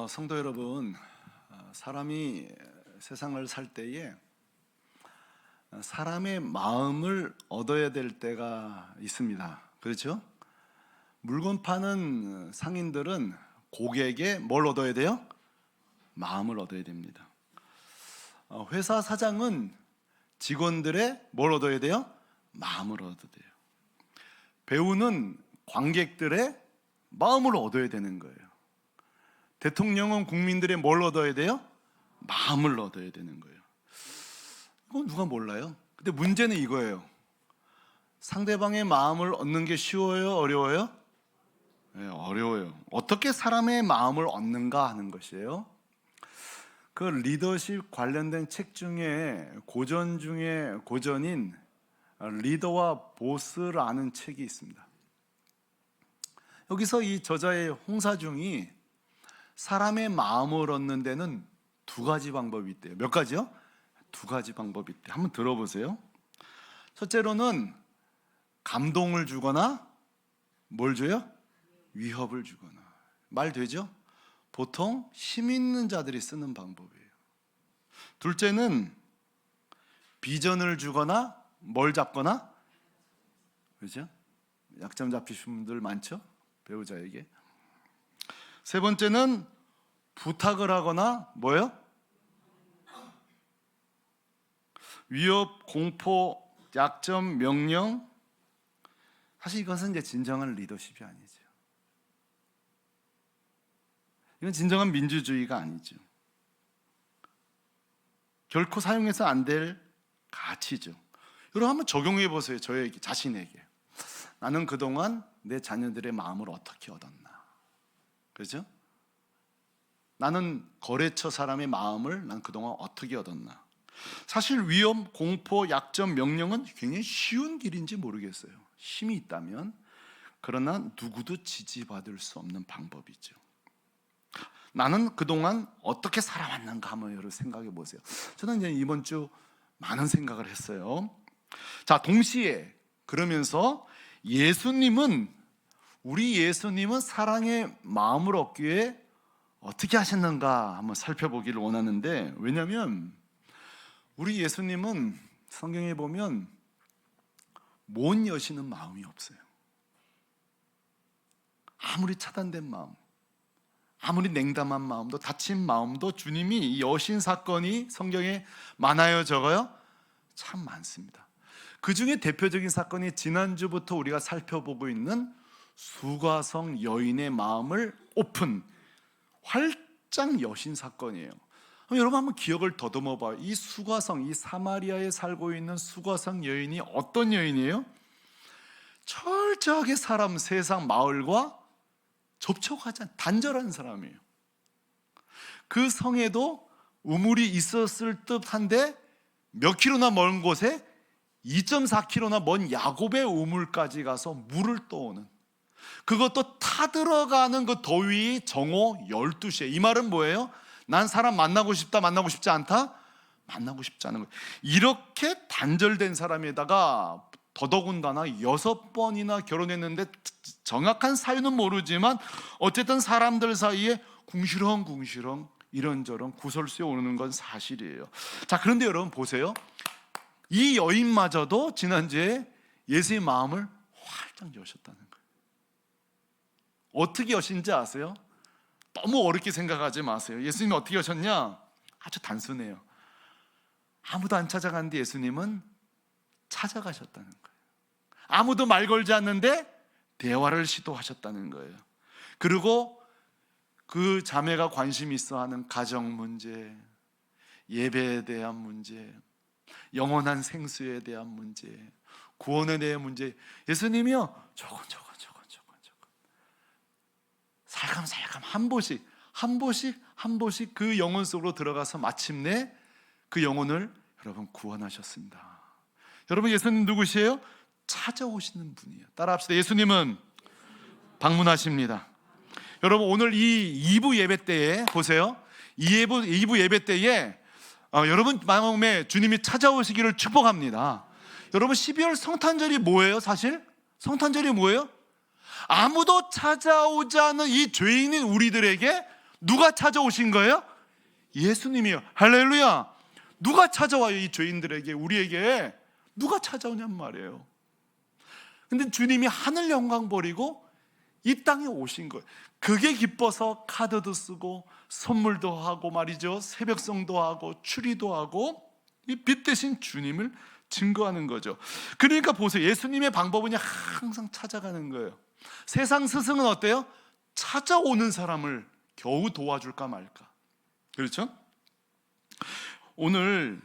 성도 여러분, 사람이 세상을 살 때에 사람의 마음을 얻어야 될 때가 있습니다. 그렇죠? 물건 파는 상인들은 고객에게 뭘 얻어야 돼요? 마음을 얻어야 됩니다. 회사 사장은 직원들의 뭘 얻어야 돼요? 마음을 얻어야 돼요. 배우는 관객들의 마음을 얻어야 되는 거예요. 대통령은 국민들의 뭘 얻어야 돼요? 마음을 얻어야 되는 거예요. 이건 누가 몰라요? 근데 문제는 이거예요. 상대방의 마음을 얻는 게 쉬워요? 어려워요? 네, 어려워요. 어떻게 사람의 마음을 얻는가 하는 것이에요. 그 리더십 관련된 책 중에 고전 중에 고전인 리더와 보스라는 책이 있습니다. 여기서 이 저자의 홍사중이 사람의 마음을 얻는 데는 두 가지 방법이 있대요. 몇 가지요? 두 가지 방법이 있대요. 한번 들어보세요. 첫째로는 감동을 주거나 뭘 줘요? 위협을 주거나. 말 되죠? 보통 힘 있는 자들이 쓰는 방법이에요. 둘째는 비전을 주거나 뭘 잡거나, 그렇죠? 약점 잡히신 분들 많죠? 배우자에게. 세 번째는 부탁을 하거나 뭐예요? 위협, 공포, 약점, 명령. 사실 이것은 이제 진정한 리더십이 아니죠. 이건 진정한 민주주의가 아니죠. 결코 사용해서 안 될 가치죠. 여러분 한번 적용해 보세요. 저에게, 자신에게. 나는 그동안 내 자녀들의 마음을 어떻게 얻었나? 그렇죠? 나는 거래처 사람의 마음을 난 그동안 어떻게 얻었나? 사실 위험, 공포, 약점, 명령은 굉장히 쉬운 길인지 모르겠어요. 힘이 있다면. 그러나 누구도 지지받을 수 없는 방법이죠. 나는 그동안 어떻게 살아왔는가 한번 여러분 생각해 보세요. 저는 이제 이번 주 많은 생각을 했어요. 자, 동시에 그러면서 우리 예수님은 사랑의 마음을 얻기 위해 어떻게 하셨는가 한번 살펴보기를 원하는데, 왜냐하면 우리 예수님은 성경에 보면 못 여시는 마음이 없어요. 아무리 차단된 마음, 아무리 냉담한 마음도, 다친 마음도 주님이 여신 사건이 성경에 많아요, 적어요? 참 많습니다. 그 중에 대표적인 사건이 지난주부터 우리가 살펴보고 있는 수가성 여인의 마음을 활짝 여신 사건이에요. 여러분 한번 기억을 더듬어 봐요. 이 수가성, 이 사마리아에 살고 있는 수가성 여인이 어떤 여인이에요? 철저하게 세상 마을과 접촉하지 않은 단절한 사람이에요. 그 성에도 우물이 있었을 듯한데 몇 킬로나 먼 곳에 2.4km나 먼 야곱의 우물까지 가서 물을 떠오는, 그것도 타들어가는 그 더위 정오 12시에. 이 말은 뭐예요? 난 사람 만나고 싶다, 만나고 싶지 않다? 만나고 싶지 않은 거예요. 이렇게 단절된 사람에다가 더더군다나 6번이나 결혼했는데 정확한 사유는 모르지만 어쨌든 사람들 사이에 궁시렁궁시렁 이런저런 구설수에 오르는 건 사실이에요. 자, 그런데 여러분 보세요. 이 여인마저도 지난주에 예수의 마음을 활짝 여셨다는 거예요. 어떻게 여신지 아세요? 너무 어렵게 생각하지 마세요. 예수님이 어떻게 여셨냐? 아주 단순해요. 아무도 안 찾아갔는데 예수님은 찾아가셨다는 거예요. 아무도 말 걸지 않는데 대화를 시도하셨다는 거예요. 그리고 그 자매가 관심 있어 하는 가정 문제, 예배에 대한 문제, 영원한 생수에 대한 문제, 구원에 대한 문제, 예수님이요 조금 살감살감 한 보씩 그 영혼 속으로 들어가서 마침내 그 영혼을 여러분 구원하셨습니다. 여러분 예수님 누구시에요? 찾아오시는 분이에요. 따라합시다. 예수님은 방문하십니다. 여러분 오늘 이 2부 예배 때에 보세요. 2부 예배 때에 여러분 마음에 주님이 찾아오시기를 축복합니다. 여러분 12월 성탄절이 뭐예요? 사실 성탄절이 뭐예요? 아무도 찾아오지 않은 이 죄인인 우리들에게 누가 찾아오신 거예요? 예수님이요. 할렐루야. 누가 찾아와요? 이 죄인들에게, 우리에게 누가 찾아오냔 말이에요. 근데 주님이 하늘 영광 버리고 이 땅에 오신 거예요. 그게 기뻐서 카드도 쓰고 선물도 하고 말이죠, 새벽성도 하고 추리도 하고 이 빛 대신 주님을 증거하는 거죠. 그러니까 보세요, 예수님의 방법은 항상 찾아가는 거예요. 세상 스승은 어때요? 찾아오는 사람을 겨우 도와줄까 말까. 그렇죠? 오늘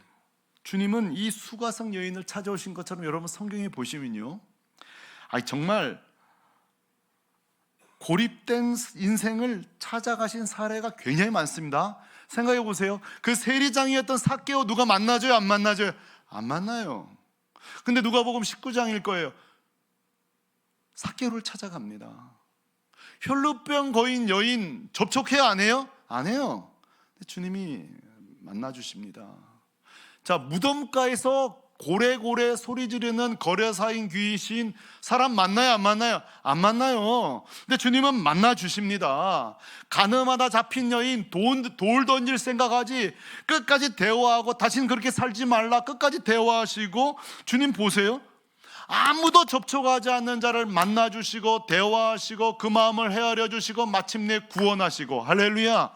주님은 이 수가성 여인을 찾아오신 것처럼 여러분 성경에 보시면요, 정말 고립된 인생을 찾아가신 사례가 굉장히 많습니다. 생각해 보세요. 그 세리장이었던 삭개오 누가 만나줘요? 안 만나줘요? 안 만나요. 근데 누가복음 19장일 거예요. 삭개오를 찾아갑니다. 혈루병 거인 여인 접촉해요? 안 해요? 안 해요. 주님이 만나주십니다. 자, 무덤가에서 고래고래 소리 지르는 거래사인 귀신 사람 만나요? 안 만나요? 안 만나요. 근데 주님은 만나주십니다. 가늠하다 잡힌 여인 돌 던질 생각하지 끝까지 대화하고 다시는 그렇게 살지 말라 끝까지 대화하시고, 주님 보세요, 아무도 접촉하지 않는 자를 만나주시고 대화하시고 그 마음을 헤아려 주시고 마침내 구원하시고. 할렐루야.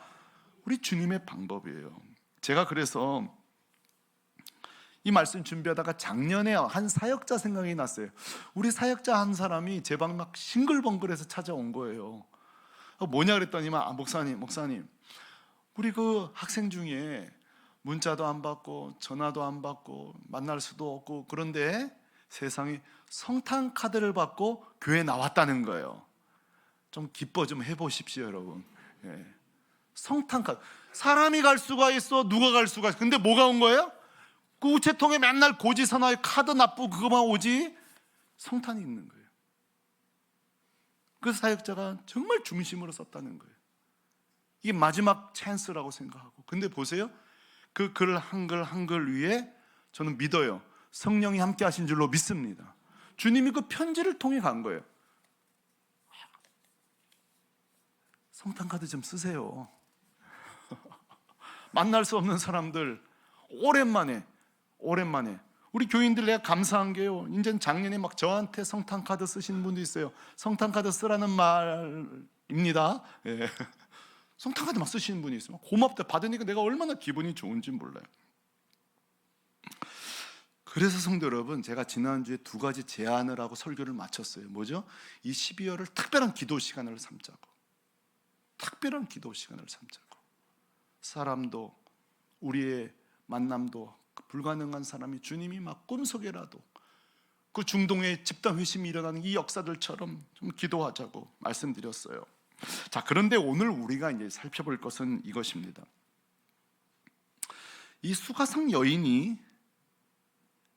우리 주님의 방법이에요. 제가 그래서 이 말씀 준비하다가 작년에 한 사역자 생각이 났어요. 우리 사역자 한 사람이 제 방 막 싱글벙글해서 찾아온 거예요. 뭐냐 그랬더니만, 목사님 우리 그 학생 중에 문자도 안 받고 전화도 안 받고 만날 수도 없고, 그런데 세상에 성탄 카드를 받고 교회 나왔다는 거예요. 좀 기뻐 좀 해보십시오 여러분. 성탄 카드, 사람이 갈 수가 있어, 누가 갈 수가 있어. 근데 뭐가 온 거예요? 그 우체통에 맨날 고지서나 카드 납부 그거만 오지 성탄이 있는 거예요. 그 사역자가 정말 중심으로 썼다는 거예요. 이게 마지막 찬스라고 생각하고. 근데 보세요, 그 글 한글 위에 저는 믿어요. 성령이 함께 하신 줄로 믿습니다. 주님이 그 편지를 통해 간 거예요. 성탄 카드 좀 쓰세요. 만날 수 없는 사람들 오랜만에 우리 교인들 내가 감사한 게요, 이제 작년에 막 저한테 성탄 카드 쓰시는 분도 있어요. 성탄 카드 쓰라는 말입니다. 성탄 카드 막 쓰시는 분이 있어요. 고맙다, 받으니까 내가 얼마나 기분이 좋은지 몰라요. 그래서 성도 여러분, 제가 지난주에 2가지 제안을 하고 설교를 마쳤어요. 뭐죠? 이 12월을 특별한 기도 시간을 삼자고. 특별한 기도 시간을 삼자고. 사람도 우리의 만남도 불가능한 사람이 주님이 막 꿈속에라도 그 중동의 집단 회심이 일어나는 이 역사들처럼 좀 기도하자고 말씀드렸어요. 자, 그런데 오늘 우리가 이제 살펴볼 것은 이것입니다. 이 수가성 여인이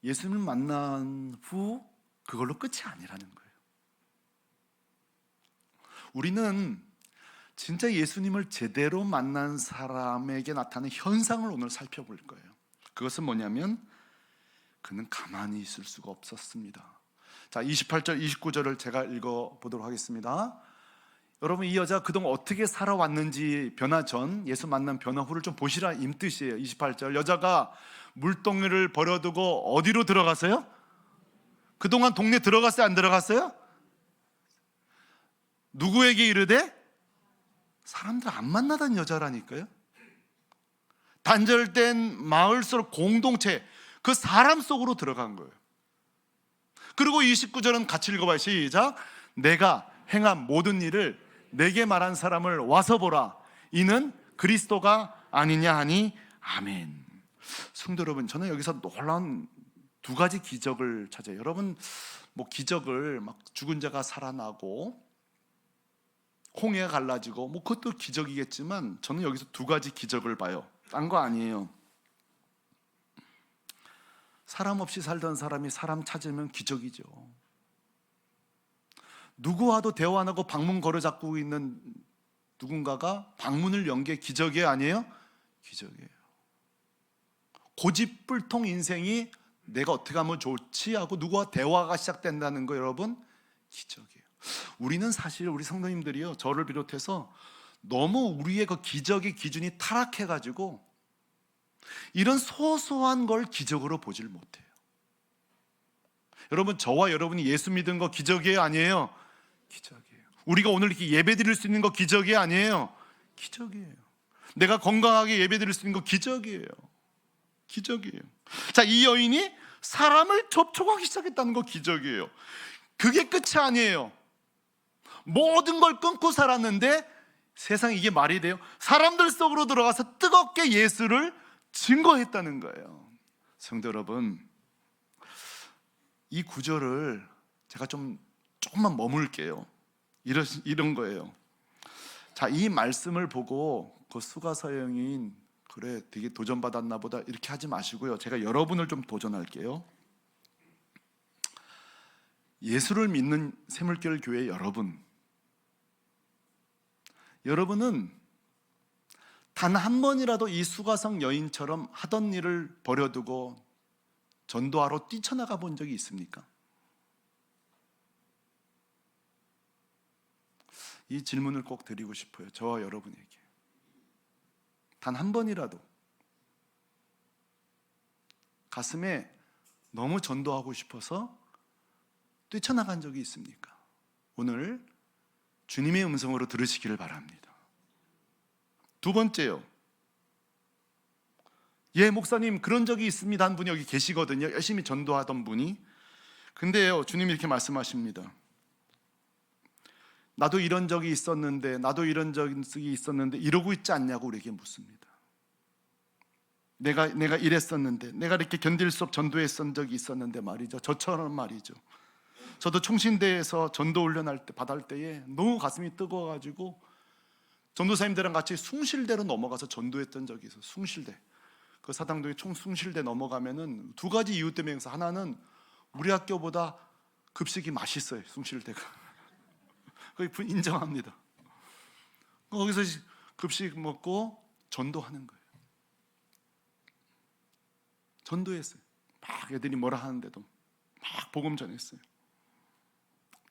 예수님을 만난 후 그걸로 끝이 아니라는 거예요. 우리는 진짜 예수님을 제대로 만난 사람에게 나타나는 현상을 오늘 살펴볼 거예요. 그것은 뭐냐면 그는 가만히 있을 수가 없었습니다. 자, 28절 29절을 제가 읽어보도록 하겠습니다. 여러분, 이 여자 그동안 어떻게 살아왔는지 변화 전, 예수 만난 변화 후를 좀 보시라 임뜻이에요. 28절, 여자가 물동이를 버려두고 어디로 들어갔어요? 그동안 동네 들어갔어요? 안 들어갔어요? 누구에게 이르되? 사람들 안 만나던 여자라니까요. 단절된 마을 속 공동체, 그 사람 속으로 들어간 거예요. 그리고 29절은 같이 읽어봐요. 시작. 내가 행한 모든 일을 내게 말한 사람을 와서 보라. 이는 그리스도가 아니냐 하니 아멘. 성도 여러분, 저는 여기서 놀라운 2가지 기적을 찾아요. 여러분, 뭐 기적을 막 죽은 자가 살아나고 홍해가 갈라지고 뭐 그것도 기적이겠지만 저는 여기서 2가지 기적을 봐요. 딴 거 아니에요. 사람 없이 살던 사람이 사람 찾으면 기적이죠. 누구와도 대화 안 하고 방문 걸어 잡고 있는 누군가가 방문을 연 게 기적이 아니에요? 기적이에요. 고집불통 인생이 내가 어떻게 하면 좋지 하고 누구와 대화가 시작된다는 거, 여러분, 기적이에요. 우리는 사실 우리 성도님들이요, 저를 비롯해서 너무 우리의 그 기적의 기준이 타락해가지고 이런 소소한 걸 기적으로 보질 못해요. 여러분, 저와 여러분이 예수 믿은 거 기적이에요, 아니에요? 기적이에요. 우리가 오늘 이렇게 예배 드릴 수 있는 거 기적이 아니에요? 기적이에요. 내가 건강하게 예배 드릴 수 있는 거 기적이에요. 기적이에요. 자, 이 여인이 사람을 접촉하기 시작했다는 거 기적이에요. 그게 끝이 아니에요. 모든 걸 끊고 살았는데 세상에 이게 말이 돼요? 사람들 속으로 들어가서 뜨겁게 예수를 증거했다는 거예요. 성도 여러분, 이 구절을 제가 조금만 머물게요. 이런 거예요. 자, 이 말씀을 보고 그 수가사 여인, 그래 되게 도전받았나 보다 이렇게 하지 마시고요. 제가 여러분을 좀 도전할게요. 예수를 믿는 샘물교회 교회 여러분은 단 한 번이라도 이 수가성 여인처럼 하던 일을 버려두고 전도하러 뛰쳐나가 본 적이 있습니까? 이 질문을 꼭 드리고 싶어요. 저와 여러분에게. 단 한 번이라도 가슴에 너무 전도하고 싶어서 뛰쳐나간 적이 있습니까? 오늘 주님의 음성으로 들으시기를 바랍니다. 두 번째요. 예, 목사님 그런 적이 있습니다 한 분이 여기 계시거든요. 열심히 전도하던 분이. 근데요, 주님이 이렇게 말씀하십니다. 나도 이런 적이 있었는데 이러고 있지 않냐고 우리에게 묻습니다. 내가 이랬었는데, 내가 이렇게 견딜 수 없 전도했던 적이 있었는데 말이죠. 저처럼 말이죠. 저도 총신대에서 전도 훈련 받을 때에 너무 가슴이 뜨거워가지고 전도사님들이랑 같이 숭실대로 넘어가서 전도했던 적이 있어요. 숭실대. 그 사당동에 총 숭실대 넘어가면은 두 가지 이유 때문에, 그래서 하나는 우리 학교보다 급식이 맛있어요. 숭실대가. 거기 인정합니다. 거기서 급식 먹고 전도하는 거예요. 전도했어요. 막 애들이 뭐라 하는데도 막 복음 전했어요.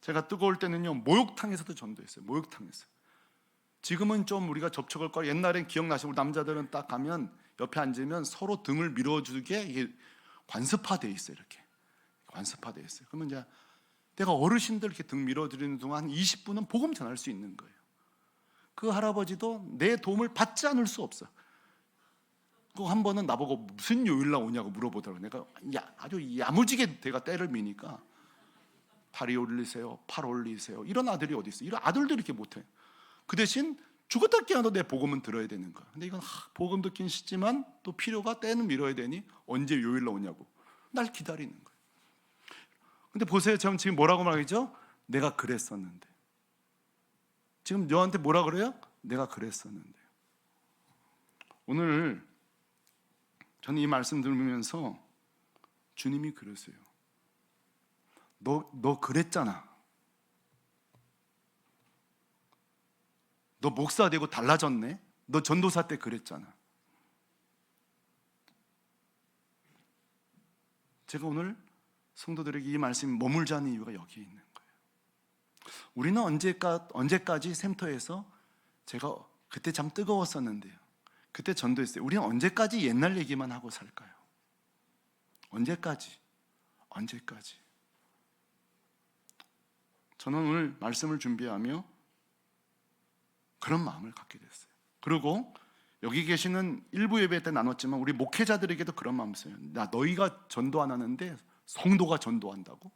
제가 뜨거울 때는요, 목욕탕에서도 전도했어요. 목욕탕에서. 지금은 좀 우리가 접촉할 거, 옛날엔 기억나시죠? 우리 남자들은 딱 가면 옆에 앉으면 서로 등을 밀어주게 이게 관습화되어 있어요. 이렇게 관습화되어 있어요. 그러면 이제 내가 어르신들 이렇게 등 밀어드리는 동안 한 20분은 복음 전할 수 있는 거예요. 그 할아버지도 내 도움을 받지 않을 수 없어. 그 한 번은 나보고 무슨 요일날 오냐고 물어보더라고요. 내가 아주 야무지게 내가 때를 미니까 다리 올리세요, 팔 올리세요. 이런 아들이 어디 있어요? 이런 아들들이 이렇게 못해. 그 대신 죽었다 깨어나도 내 복음은 들어야 되는 거야. 근데 이건 복음 듣긴 쉽지만 또 필요가 때는 밀어야 되니 언제 요일날 오냐고 날 기다리는 거예요. 근데 보세요, 지금 뭐라고 말하죠? 내가 그랬었는데. 지금 너한테 뭐라 그래요? 내가 그랬었는데. 오늘 저는 이 말씀 들으면서 주님이 그러세요. 너 그랬잖아. 너 목사 되고 달라졌네. 너 전도사 때 그랬잖아. 제가 오늘 성도들에게 이 말씀이 머물자는 이유가 여기에 있는 거예요. 우리는 언제까지 샘터에서 제가 그때 참 뜨거웠었는데요, 그때 전도했어요. 우리는 언제까지 옛날 얘기만 하고 살까요? 언제까지? 저는 오늘 말씀을 준비하며 그런 마음을 갖게 됐어요. 그리고 여기 계시는 일부 예배 때 나눴지만 우리 목회자들에게도 그런 마음이 있어요. 너희가 전도 안 하는데 성도가 전도한다고?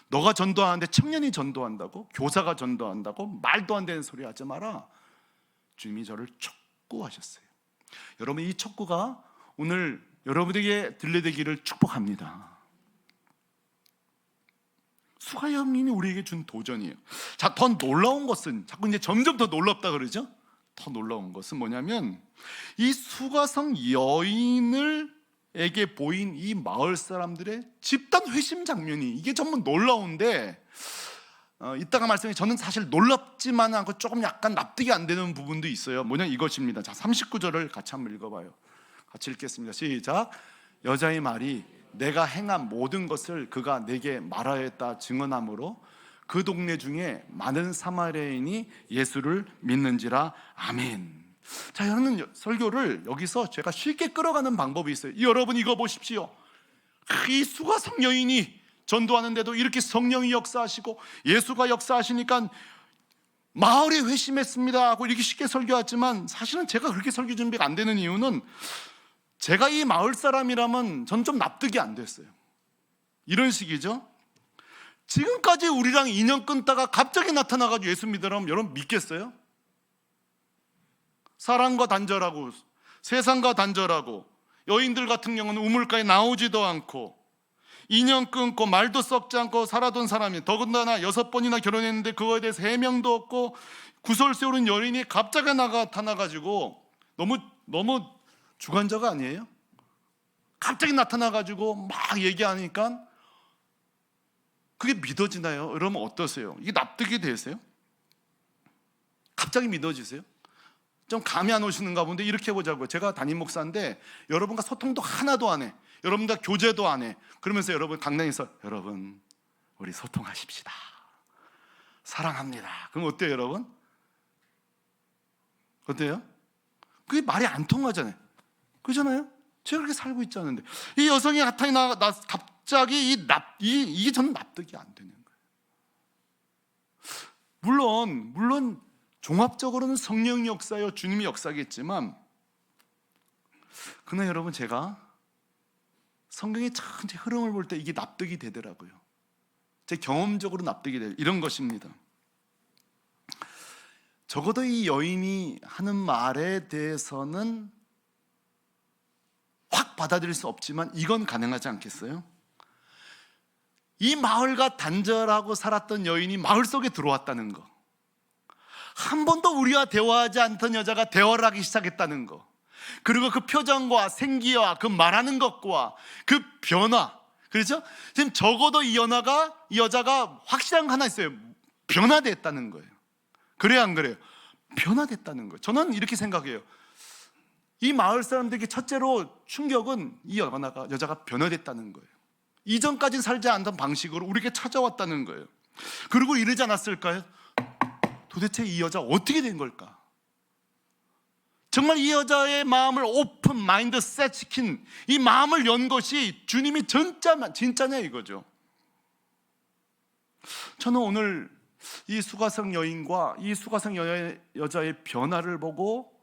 너가 전도하는데 청년이 전도한다고? 교사가 전도한다고? 말도 안 되는 소리 하지 마라. 주님이 저를 촉구하셨어요. 여러분, 이 촉구가 오늘 여러분에게 들려되기를 축복합니다. 수가 여인이 우리에게 준 도전이에요. 자, 더 놀라운 것은, 자꾸 이제 점점 더 놀랍다 그러죠? 더 놀라운 것은 뭐냐면 이 수가성 여인에게 보인 이 마을 사람들의 집단 회심 장면이, 이게 정말 놀라운데, 이따가 말씀해, 저는 사실 놀랍지만 않고 조금 약간 납득이 안 되는 부분도 있어요. 뭐냐, 이것입니다. 자, 39절을 같이 한번 읽어봐요. 같이 읽겠습니다. 시작. 여자의 말이 내가 행한 모든 것을 그가 내게 말하였다 증언하므로 그 동네 중에 많은 사마리아인이 예수를 믿는지라. 아멘. 자, 여러분, 설교를 여기서 제가 쉽게 끌어가는 방법이 있어요. 여러분, 이거 보십시오. 이 수가성 여인이 전도하는데도 이렇게 성령이 역사하시고 예수가 역사하시니까 마을이 회심했습니다 하고 이렇게 쉽게 설교하지만, 사실은 제가 그렇게 설교 준비가 안 되는 이유는 제가 이 마을 사람이라면 전 좀 납득이 안 됐어요. 이런 식이죠. 지금까지 우리랑 인연 끊다가 갑자기 나타나가지고 예수 믿으라면 여러분 믿겠어요? 사랑과 단절하고 세상과 단절하고 여인들 같은 경우는 우물가에 나오지도 않고 인연 끊고 말도 썩지 않고 살아던 사람이, 더군다나 6번이나 결혼했는데 그거에 대해서 해명도 없고 구설 세우는 여인이 갑자기 나타나가지고 너무 주관자가 아니에요? 갑자기 나타나가지고 막 얘기하니까 그게 믿어지나요? 여러분 어떠세요? 이게 납득이 되세요? 갑자기 믿어지세요? 좀 감이 안 오시는가 본데 이렇게 해보자고요. 제가 담임 목사인데 여러분과 소통도 하나도 안 해. 여러분과 교제도 안 해. 그러면서 여러분 강단에서 여러분 우리 소통하십시다. 사랑합니다. 그럼 어때요 여러분? 어때요? 그게 말이 안 통하잖아요. 그렇잖아요? 제가 그렇게 살고 있지 않은데 이 여성이 나타나 갑자기 이게 저는 납득이 안 되는 거예요. 물론 종합적으로는 성령 역사요 주님의 역사겠지만, 그러나 여러분 제가 성경의 전체 흐름을 볼 때 이게 납득이 되더라고요. 제 경험적으로 납득이 돼요. 이런 것입니다. 적어도 이 여인이 하는 말에 대해서는 확 받아들일 수 없지만 이건 가능하지 않겠어요? 이 마을과 단절하고 살았던 여인이 마을 속에 들어왔다는 거, 한 번도 우리와 대화하지 않던 여자가 대화를 하기 시작했다는 거, 그리고 그 표정과 생기와 그 말하는 것과 그 변화, 그렇죠? 지금 적어도 이 여자가 확실한 거 하나 있어요. 변화됐다는 거예요. 그래요 안 그래요? 변화됐다는 거예요. 저는 이렇게 생각해요. 이 마을 사람들에게 첫째로 충격은 이 여자가 변화됐다는 거예요. 이전까지는 살지 않던 방식으로 우리에게 찾아왔다는 거예요. 그리고 이러지 않았을까요? 도대체 이 여자 어떻게 된 걸까? 정말 이 여자의 마음을 오픈 마인드 셋 시킨, 이 마음을 연 것이 주님이 진짜냐 이거죠. 저는 오늘 이 수가성 여인과 이 수가성 여자의 변화를 보고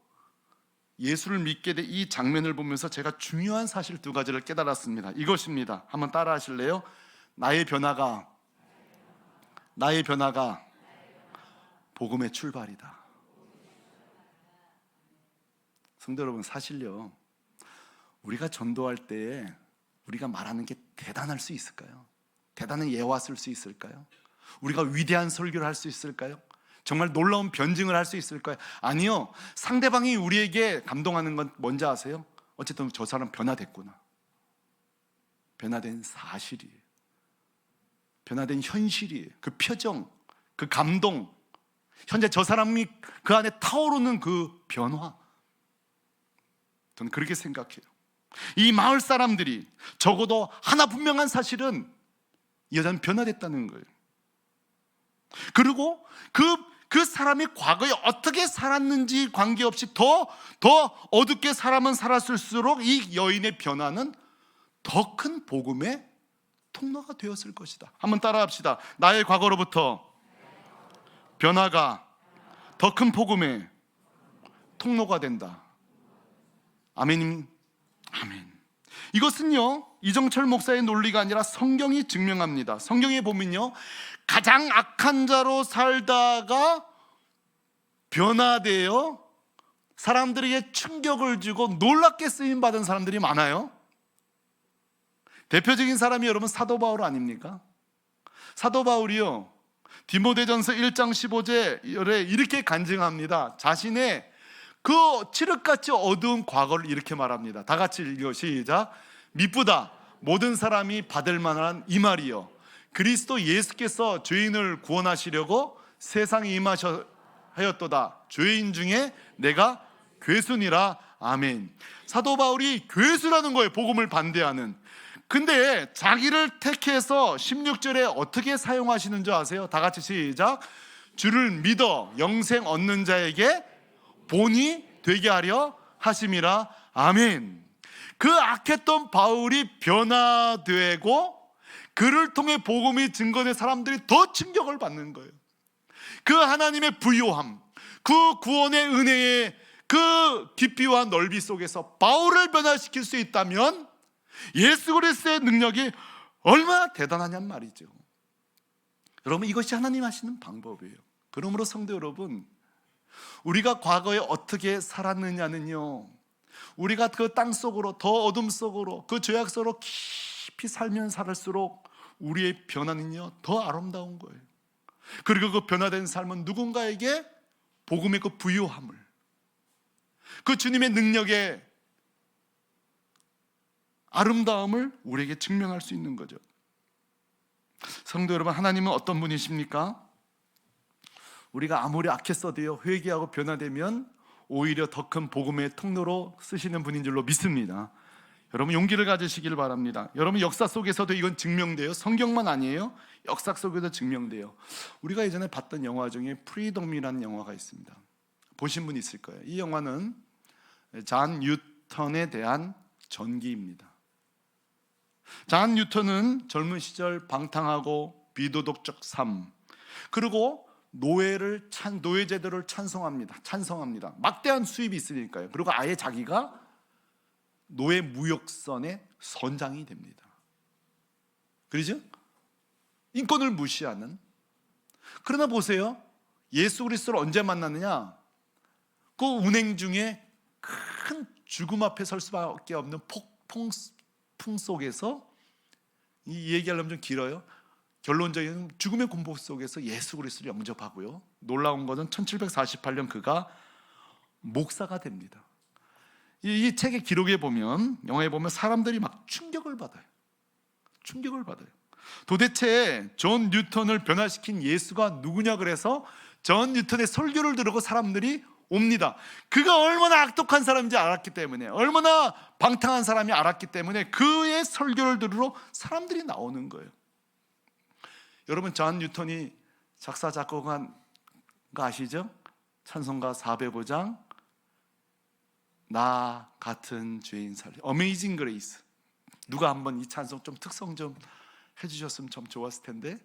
예수를 믿게 된 이 장면을 보면서 제가 중요한 사실 2가지를 깨달았습니다. 이것입니다. 한번 따라 하실래요? 나의 변화가 복음의 출발이다. 성도 여러분, 사실요, 우리가 전도할 때에 우리가 말하는 게 대단할 수 있을까요? 대단한 예화 쓸 수 있을까요? 우리가 위대한 설교를 할 수 있을까요? 정말 놀라운 변증을 할 수 있을까요? 아니요. 상대방이 우리에게 감동하는 건 뭔지 아세요? 어쨌든 저 사람 변화됐구나. 변화된 사실이에요. 변화된 현실이에요. 그 표정, 그 감동, 현재 저 사람이 그 안에 타오르는 그 변화, 저는 그렇게 생각해요. 이 마을 사람들이 적어도 하나 분명한 사실은 이 여자는 변화됐다는 거예요. 그리고 그 사람이 과거에 어떻게 살았는지 관계없이 더 어둡게 사람은 살았을수록 이 여인의 변화는 더 큰 복음의 통로가 되었을 것이다. 한번 따라합시다. 나의 과거로부터 변화가 더 큰 복음의 통로가 된다. 아멘. 아멘. 이것은요, 이정철 목사의 논리가 아니라 성경이 증명합니다. 성경에 보면요, 가장 악한 자로 살다가 변화되어 사람들에게 충격을 주고 놀랍게 쓰임받은 사람들이 많아요. 대표적인 사람이 여러분 사도 바울 아닙니까? 사도 바울이요, 디모데전서 1장 15절에 이렇게 간증합니다. 자신의 그 칠흑같이 어두운 과거를 이렇게 말합니다. 다 같이 읽어 시작. 미쁘다 모든 사람이 받을 만한 이 말이요, 그리스도 예수께서 죄인을 구원하시려고 세상에 임하셨도다. 죄인 중에 내가 괴순이라. 아멘. 사도 바울이 괴수라는 거예요. 복음을 반대하는. 근데 자기를 택해서 16절에 어떻게 사용하시는 줄 아세요? 다 같이 시작. 주를 믿어 영생 얻는 자에게 본이 되게 하려 하심이라. 아멘. 그 악했던 바울이 변화되고 그를 통해 복음이 증거된 사람들이 더 충격을 받는 거예요. 그 하나님의 부요함, 그 구원의 은혜의 그 깊이와 넓이 속에서 바울을 변화시킬 수 있다면 예수 그리스도의 능력이 얼마나 대단하냔 말이죠. 여러분, 이것이 하나님 하시는 방법이에요. 그러므로 성도 여러분, 우리가 과거에 어떻게 살았느냐는요, 우리가 그 땅 속으로, 더 어둠 속으로, 그 죄악 속으로 깊이 살면 살을수록 우리의 변화는요 더 아름다운 거예요. 그리고 그 변화된 삶은 누군가에게 복음의 그 부요함을, 그 주님의 능력의 아름다움을 우리에게 증명할 수 있는 거죠. 성도 여러분, 하나님은 어떤 분이십니까? 우리가 아무리 악했어도요, 회개하고 변화되면 오히려 더 큰 복음의 통로로 쓰시는 분인 줄로 믿습니다. 여러분, 용기를 가지시길 바랍니다. 여러분, 역사 속에서도 이건 증명돼요. 성경만 아니에요. 역사 속에도 증명돼요. 우리가 예전에 봤던 영화 중에 프리덤이라는 영화가 있습니다. 보신 분 있을 거예요. 이 영화는 잔 뉴턴에 대한 전기입니다. 잔 뉴턴은 젊은 시절 방탕하고 비도덕적 삶, 그리고 노예제도를 찬성합니다. 막대한 수입이 있으니까요. 그리고 아예 자기가 노예 무역선의 선장이 됩니다. 그러죠? 인권을 무시하는. 그러나 보세요, 예수 그리스도를 언제 만났느냐? 그 운행 중에 큰 죽음 앞에 설 수밖에 없는 폭풍 속에서, 이 얘기하려면 좀 길어요. 결론적인 죽음의 공포 속에서 예수 그리스도를 영접하고요, 놀라운 것은 1748년 그가 목사가 됩니다. 이 책의 기록에 보면, 영화에 보면 사람들이 막 충격을 받아요. 도대체 존 뉴턴을 변화시킨 예수가 누구냐 그래서 존 뉴턴의 설교를 들으고 사람들이 옵니다. 그가 얼마나 악독한 사람인지 알았기 때문에, 얼마나 방탕한 사람이 알았기 때문에 그의 설교를 들으러 사람들이 나오는 거예요. 여러분, 존 뉴턴이 작사 작곡한 거 아시죠? 찬송가 405장 나 같은 죄인 살리, 어메이징 그레이스. 누가 한번 이 찬송 좀 특성 좀 해주셨으면 참 좋았을 텐데.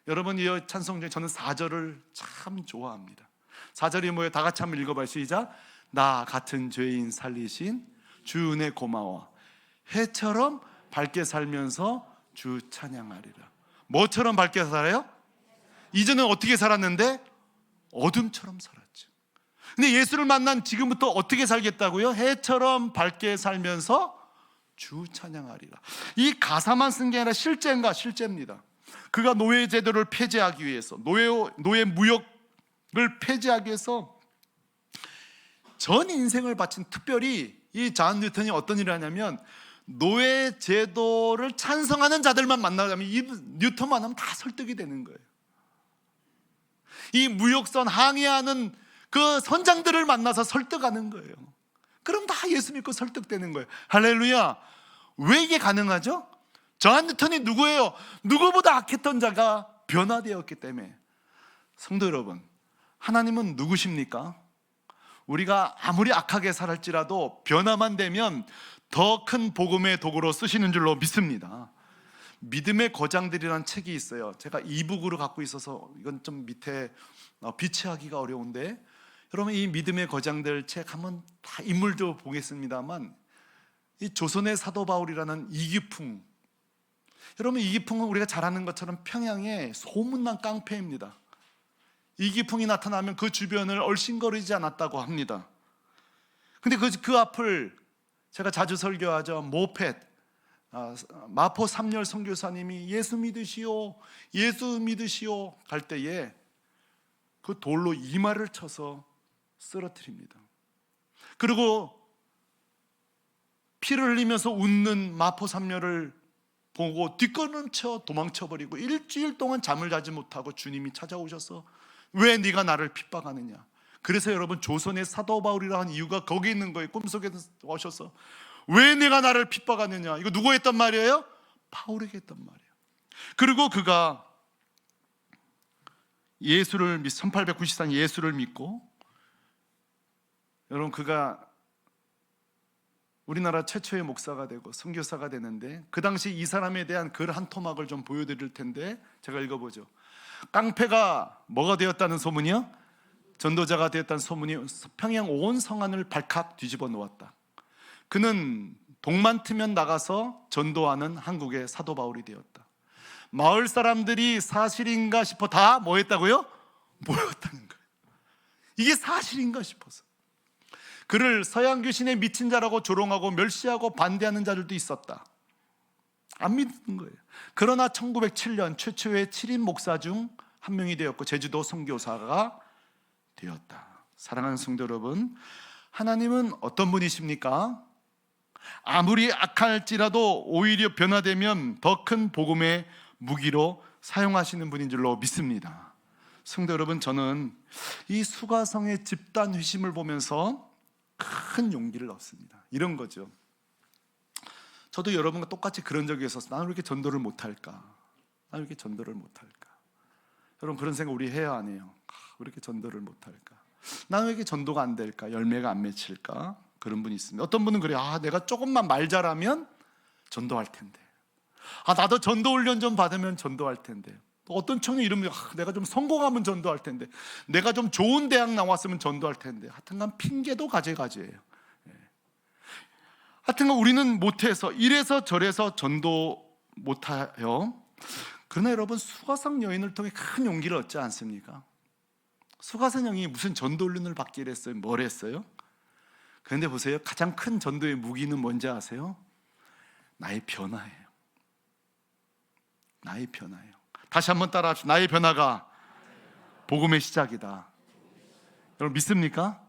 여러분, 이 찬송 중에 저는 4절을 참 좋아합니다. 4절이 뭐예요? 다 같이 한번 읽어봐요. 시작. 나 같은 죄인 살리신 주 은혜 고마워, 해처럼 밝게 살면서 주 찬양하리라. 뭐처럼 밝게 살아요? 이전엔 어떻게 살았는데? 어둠처럼 살았죠. 근데 예수를 만난 지금부터 어떻게 살겠다고요? 해처럼 밝게 살면서 주 찬양하리라. 이 가사만 쓴 게 아니라 실제인가? 실제입니다. 그가 노예 제도를 폐지하기 위해서, 노예 무역을 폐지하기 위해서 전 인생을 바친, 특별히 이 존 뉴턴이 어떤 일을 하냐면, 노예 제도를 찬성하는 자들만 만나자면 이 뉴턴 만나면 다 설득이 되는 거예요. 이 무역선 항의하는 그 선장들을 만나서 설득하는 거예요. 그럼 다 예수 믿고 설득되는 거예요. 할렐루야. 왜 이게 가능하죠? 존 뉴턴이 누구예요? 누구보다 악했던 자가 변화되었기 때문에. 성도 여러분, 하나님은 누구십니까? 우리가 아무리 악하게 살았지라도 변화만 되면 더 큰 복음의 도구로 쓰시는 줄로 믿습니다. 믿음의 거장들이라는 책이 있어요. 제가 이북으로 갖고 있어서 이건 좀 밑에 비치하기가 어려운데, 여러분, 이 믿음의 거장들 책 한번 다 인물도 보겠습니다만, 이 조선의 사도 바울이라는 이기풍, 여러분, 이기풍은 우리가 잘 아는 것처럼 평양의 소문난 깡패입니다. 이기풍이 나타나면 그 주변을 얼씬거리지 않았다고 합니다. 근데 그 앞을 제가 자주 설교하죠. 모펫, 마포 삼열 선교사님이 예수 믿으시오 갈 때에 그 돌로 이마를 쳐서 쓰러뜨립니다. 그리고 피를 흘리면서 웃는 마포 삼열을 보고 뒷걸음쳐 도망쳐버리고 일주일 동안 잠을 자지 못하고 주님이 찾아오셔서 왜 네가 나를 핍박하느냐. 그래서 여러분, 조선의 사도 바울이라 한 이유가 거기 있는 거예요. 꿈속에 오셔서 왜 네가 나를 핍박하느냐. 이거 누구 했단 말이에요? 바울에게 했단 말이에요. 그리고 그가 1894년 예수를 믿고, 여러분 그가 우리나라 최초의 목사가 되고 선교사가 되는데, 그 당시 이 사람에 대한 글 한 토막을 좀 보여드릴 텐데 제가 읽어보죠. 깡패가 뭐가 되었다는 소문이요? 전도자가 되었다는 소문이 평양 온 성안을 발칵 뒤집어 놓았다. 그는 동만 트면 나가서 전도하는 한국의 사도 바울이 되었다. 마을 사람들이 사실인가 싶어 다 뭐 했다고요? 모였다는 거예요. 이게 사실인가 싶어서. 그를 서양 귀신에 미친 자라고 조롱하고 멸시하고 반대하는 자들도 있었다. 안 믿는 거예요. 그러나 1907년 최초의 7인 목사 중 한 명이 되었고 제주도 선교사가 되었다. 사랑하는 성도 여러분, 하나님은 어떤 분이십니까? 아무리 악할지라도 오히려 변화되면 더 큰 복음의 무기로 사용하시는 분인 줄로 믿습니다. 성도 여러분, 저는 이 수가성의 집단 회심을 보면서 큰 용기를 얻습니다. 이런 거죠. 저도 여러분과 똑같이 그런 적이 있었어요. 나는 왜 이렇게 전도를 못할까? 나는 왜 이렇게 전도를 못할까? 여러분 그런 생각 우리 해야 안 해요? 왜 이렇게 전도를 못할까? 나는 왜 이렇게 전도가 안 될까? 열매가 안 맺힐까? 그런 분이 있습니다. 어떤 분은 그래요. 내가 조금만 말 잘하면 전도할 텐데. 나도 전도 훈련 좀 받으면 전도할 텐데. 또 어떤 청년 이러면 내가 좀 성공하면 전도할 텐데. 내가 좀 좋은 대학 나왔으면 전도할 텐데. 하여튼간 핑계도 가지가지예요. 하여튼간 우리는 못해서 이래서 저래서 전도 못해요. 그러나 여러분 수가성 여인을 통해 큰 용기를 얻지 않습니까? 수가성 여인이 무슨 전도 훈련을 받기로 했어요? 뭘 했어요? 그런데 보세요, 가장 큰 전도의 무기는 뭔지 아세요? 나의 변화예요. 나의 변화예요. 다시 한번 따라합시다. 나의 변화가 복음의 시작이다. 여러분 믿습니까?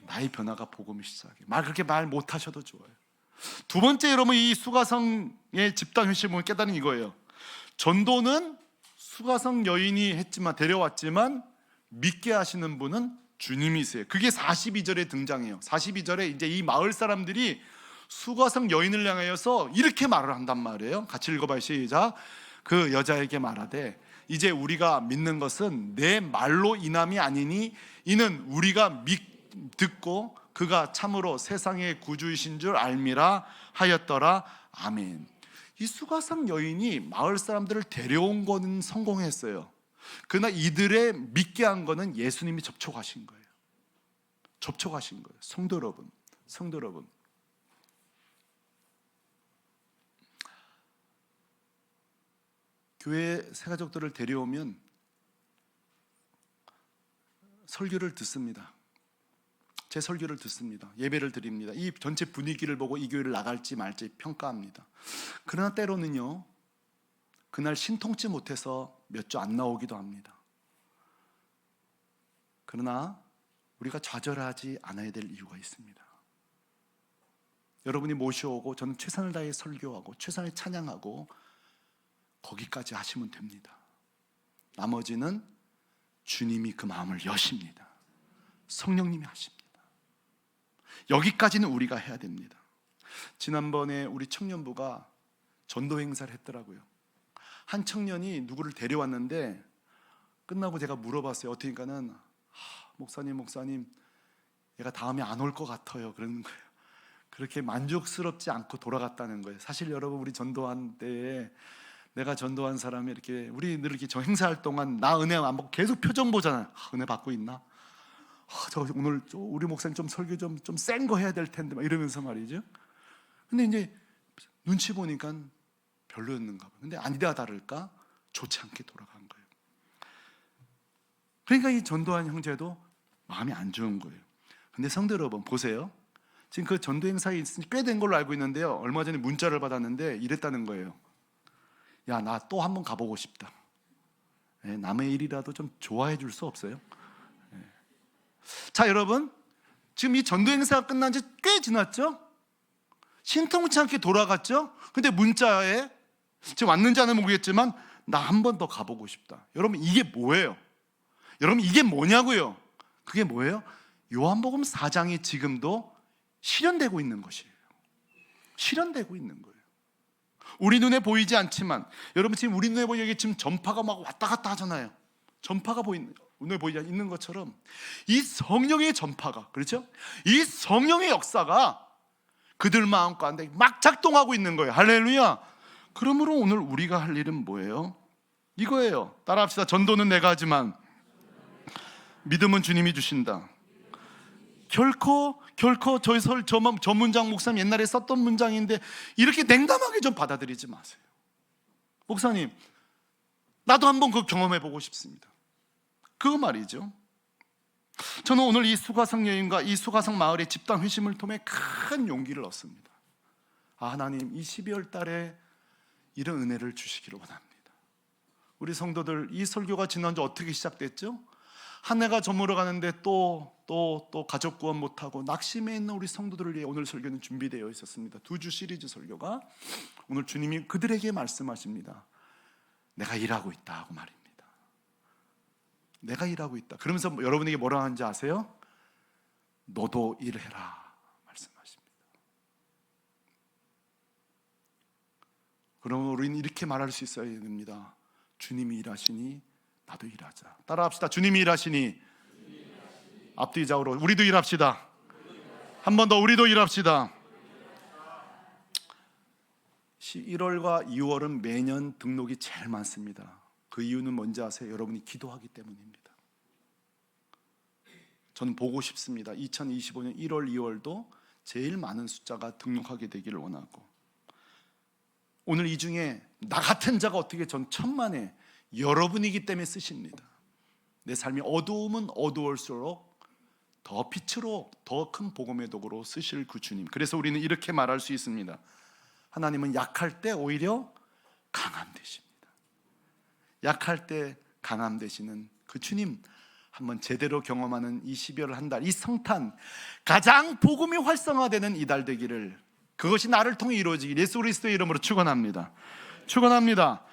나의 변화가 복음의 시작이에요. 그렇게 말 못하셔도 좋아요. 두 번째, 여러분 이 수가성의 집단 회심을 보면 깨달은 이거예요. 전도는 수가성 여인이 했지만, 데려왔지만 믿게 하시는 분은 주님이세요. 그게 42절에 등장해요. 42절에 이제 이 마을 사람들이 수가성 여인을 향하여서 이렇게 말을 한단 말이에요. 같이 읽어봐요. 시작. 그 여자에게 말하되 이제 우리가 믿는 것은 내 말로 인함이 아니니 이는 우리가 듣고 그가 참으로 세상의 구주이신 줄 알미라 하였더라. 아멘. 이 수가성 여인이 마을 사람들을 데려온 거는 성공했어요. 그러나 이들의 믿게 한 거는 예수님이 접촉하신 거예요. 접촉하신 거예요. 성도 여러분, 성도 여러분, 교회 새가족들을 데려오면 설교를 듣습니다. 제 설교를 듣습니다. 예배를 드립니다. 이 전체 분위기를 보고 이 교회를 나갈지 말지 평가합니다. 그러나 때로는요, 그날 신통치 못해서 몇 주 안 나오기도 합니다. 그러나 우리가 좌절하지 않아야 될 이유가 있습니다. 여러분이 모셔오고 저는 최선을 다해 설교하고 최선을 찬양하고 거기까지 하시면 됩니다. 나머지는 주님이 그 마음을 여십니다. 성령님이 하십니다. 여기까지는 우리가 해야 됩니다. 지난번에 우리 청년부가 전도 행사를 했더라고요. 한 청년이 누구를 데려왔는데 끝나고 제가 물어봤어요. 어떻게니까는 목사님 얘가 다음에 안 올 것 같아요. 그러는 거예요. 그렇게 만족스럽지 않고 돌아갔다는 거예요. 사실 여러분 우리 전도한 때에 내가 전도한 사람이 이렇게 우리 늘 이렇게 저 행사할 동안 나 은혜 안 받고 계속 표정 보잖아요. 은혜 받고 있나? 저 오늘 우리 목사님 좀 설교 좀 센 거 해야 될 텐데 막 이러면서 말이죠. 근데 이제 눈치 보니까 별로였는가 봐요. 근데 아니다 다를까 좋지 않게 돌아간 거예요. 그러니까 이 전도한 형제도 마음이 안 좋은 거예요. 근데 성도 여러분 보세요. 지금 그 전도 행사에 꽤 된 걸로 알고 있는데요. 얼마 전에 문자를 받았는데 이랬다는 거예요. 야, 나 또 한번 가보고 싶다. 남의 일이라도 좀 좋아해 줄 수 없어요? 자, 여러분 지금 이 전도 행사가 끝난 지 꽤 지났죠? 신통치 않게 돌아갔죠? 근데 문자에 지금 왔는지 안 왔는지 모르겠지만 나 한 번 더 가보고 싶다. 여러분 이게 뭐예요? 여러분 이게 뭐냐고요? 그게 뭐예요? 요한복음 4장이 지금도 실현되고 있는 것이에요. 실현되고 있는 거예요. 우리 눈에 보이지 않지만, 여러분 지금 우리 눈에 보이게 지금 전파가 막 왔다 갔다 하잖아요. 전파가 눈에 보이지 않는 것처럼 이 성령의 전파가, 그렇죠? 이 성령의 역사가 그들 마음 가운데 막 작동하고 있는 거예요. 할렐루야. 그러므로 오늘 우리가 할 일은 뭐예요? 이거예요. 따라합시다. 전도는 내가 하지만 믿음은 주님이 주신다. 결코 저 문장 목사님 옛날에 썼던 문장인데 이렇게 냉담하게 좀 받아들이지 마세요. 목사님, 나도 한번 그거 경험해보고 싶습니다. 그거 말이죠. 저는 오늘 이 수가성 여인과 이 수가성 마을의 집단 회심을 통해 큰 용기를 얻습니다. 하나님, 이 12월 달에 이런 은혜를 주시기를 원합니다. 우리 성도들, 이 설교가 지난주 어떻게 시작됐죠? 한 해가 저물어 가는데 또 가족 구원 못하고 낙심해 있는 우리 성도들을 위해 오늘 설교는 준비되어 있었습니다. 2주 시리즈 설교가 오늘 주님이 그들에게 말씀하십니다. 내가 일하고 있다 하고 말입니다. 내가 일하고 있다. 그러면서 여러분에게 뭐라 하는지 아세요? 너도 일해라 말씀하십니다. 그러면 우리는 이렇게 말할 수 있어야 됩니다. 주님이 일하시니 나도 일하자. 따라합시다. 주님이 일하시니 앞뒤 좌우로 우리도 일합시다. 한 번 더 우리도 일합시다. 1월과 2월은 매년 등록이 제일 많습니다. 그 이유는 뭔지 아세요? 여러분이 기도하기 때문입니다. 저는 보고 싶습니다. 2025년 1월, 2월도 제일 많은 숫자가 등록하게 되기를 원하고, 오늘 이 중에 나 같은 자가 어떻게 전 천만에 여러분이기 때문에 쓰십니다. 내 삶이 어두우면 어두울수록 더 빛으로 더 큰 복음의 도구로 쓰실 그 주님. 그래서 우리는 이렇게 말할 수 있습니다. 하나님은 약할 때 오히려 강함 되십니다. 약할 때 강함 되시는 그 주님 한번 제대로 경험하는 이 12월 한 달, 이 성탄 가장 복음이 활성화되는 이달 되기를, 그것이 나를 통해 이루어지길 예수 그리스도의 이름으로 축원합니다. 축원합니다.